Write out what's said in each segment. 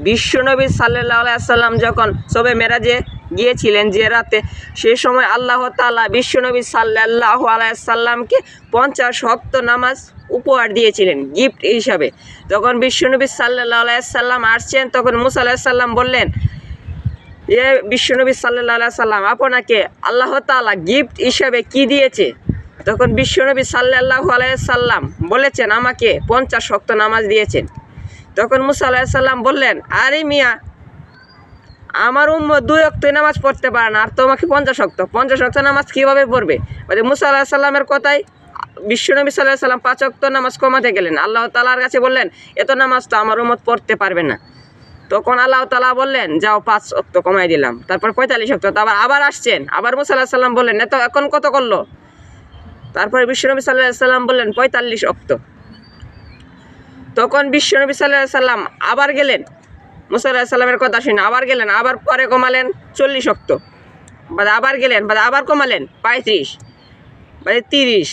বিশ্বনবী সাল্লাল্লাহু আলাইহি সাল্লাম যখন শবে মেরাজে গিয়েছিলেন যে রাতে, সেই সময় আল্লাহ তাআলা বিশ্বনবী সাল্লাল্লাহু আলাইহি সাল্লামকে 50 ওয়াক্ত নামাজ উপহার দিয়েছিলেন গিফট হিসাবে। যখন বিশ্বনবী সাল্লাল্লাহু আলাইহি সাল্লাম আসছেন, তখন মুসা আলাইহিস সালাম বললেন, বিশ্বনবী সাল্লাল্লাহু আলাইহি সাল্লাম, আপনাকে আল্লাহ তাআলা গিফট হিসাবে কি দিয়েছে? তখন বিশ্বনবী সাল্লাল্লাহু আলাইহি সাল্লাম বলেছেন, আমাকে 50 ওয়াক্ত নামাজ দিয়েছেন। তখন মুসা আলাইহিস সালাম বললেন, আরে মিয়া, আমার উম্মত 2 ওয়াক্ত নামাজ পড়তে পারে না, আর তোমাকে 50 ওয়াক্ত নামাজ কীভাবে পড়বে? মানে মুসা আলাইহিস সালামের কথায় বিশ্বনবী সাল্লাল্লাহু আলাইহি সাল্লাম 5 ওয়াক্ত নামাজ কমাতে গেলেন। আল্লাহ তাআলার কাছে বললেন, এত নামাজ তো আমার উম্মত পড়তে পারবে না। তখন আল্লাহ তাআলা বললেন, যাও 5 ওয়াক্ত কমাই দিলাম। তারপর 45 ওয়াক্ত। আবার আসছেন, আবার মুসা আলাইহিস সালাম বললেন, এখন কত করলো? তারপরে বিশ্বনবী সাল্লাল্লাহু আলাইহি সাল্লাম বললেন 45 ওয়াক্ত। তখন বিশ্বনবী সাল্লাল্লাহু আলাইহি সাল্লাম আবার গেলেন, মুসা আলাইহিস সালামের কথা শুনে আবার গেলেন, আবার পরে কমালেন 40 ওয়াক্ত। আবার গেলেন, আবার কমালেন 35, 30,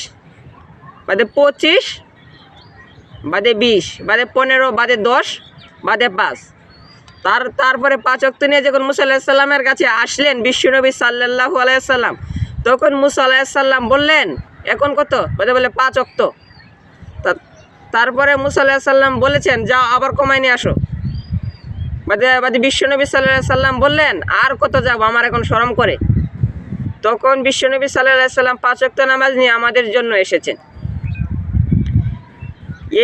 25, 20, 15, 10, 5। তারপরে 5 ওয়াক্ত নিয়ে যখন মুসা আলাইহিস সালামের কাছে আসলেন বিশ্বনবী সাল্লাল্লাহু আলাইহি সাল্লাম, তখন মুসা আলাইহিস সালাম বললেন, এখন কত? বলে 5 ওয়াক্ত। তারপরে মুসা আলাইহিস সালাম বলেছেন, যাও আবার কমাই নিয়ে আসো। বিশ্বনবী সাল্লাল্লাহু আলাইহি সাল্লাম বললেন, আর কত যাব, আমার এখন শরম করে। তখন বিশ্বনবী সাল্লাল্লাহু আলাইহি সাল্লাম 5 ওয়াক্ত নামাজ নিয়ে আমাদের জন্য এসেছেন।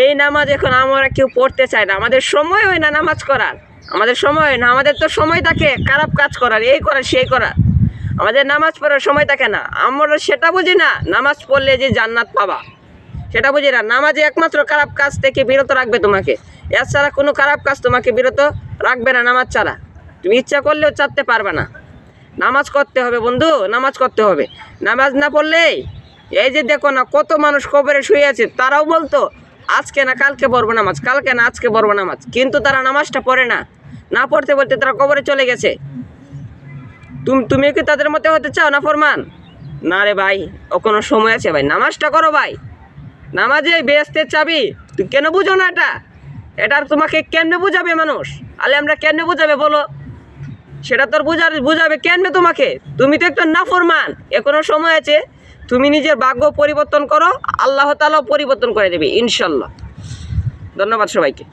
এই নামাজ এখন আমরা কেউ পড়তে চাই না, আমাদের সময় হয় না নামাজ করার, আমাদের সময় হয় না। আমাদের তো সময় থাকে খারাপ কাজ করার, এই করার সেই করার, আমাদের নামাজ পড়ার সময় থাকে না। আমরা সেটা বুঝি না নামাজ পড়লে যে জান্নাত পাবা, সেটা বুঝি না। নামাজে একমাত্র খারাপ কাজ থেকে বিরত রাখবে তোমাকে, এছাড়া কোনো খারাপ কাজ তোমাকে বিরত রাখবে না। নামাজ ছাড়া তুমি ইচ্ছা করলেও চাইতে পারবে না। নামাজ করতে হবে বন্ধু, নামাজ করতে হবে। নামাজ না পড়লেই এই যে দেখো না, কত মানুষ কবরে শুয়ে আছে, তারাও বলতো আজকে না কালকে পড়বো নামাজ, কালকে না আজকে পড়বো নামাজ, কিন্তু তারা নামাজটা পড়ে না। না পড়তে বলতে তারা কবরে চলে গেছে। তুমি কি তাদের মধ্যে হতে চাও না ফরমান? না রে ভাই, ও কোনো সময় আছে ভাই, নামাজটা করো ভাই। নামাজে বেহেশতের চাবি, তুই কেন বুঝো না এটা তোমাকে কেমনে বুঝাবে মানুষ? আমরা কেমনে বুঝাবে বলো? সেটা তোর বুঝাবে কেমনে তোমাকে? তুমি তো একটা নাফরমান। এখনো সময় আছে, তুমি নিজের ভাগ্য পরিবর্তন করো, আল্লাহ তাআলা পরিবর্তন করে দেবে ইনশাল্লাহ। ধন্যবাদ সবাইকে।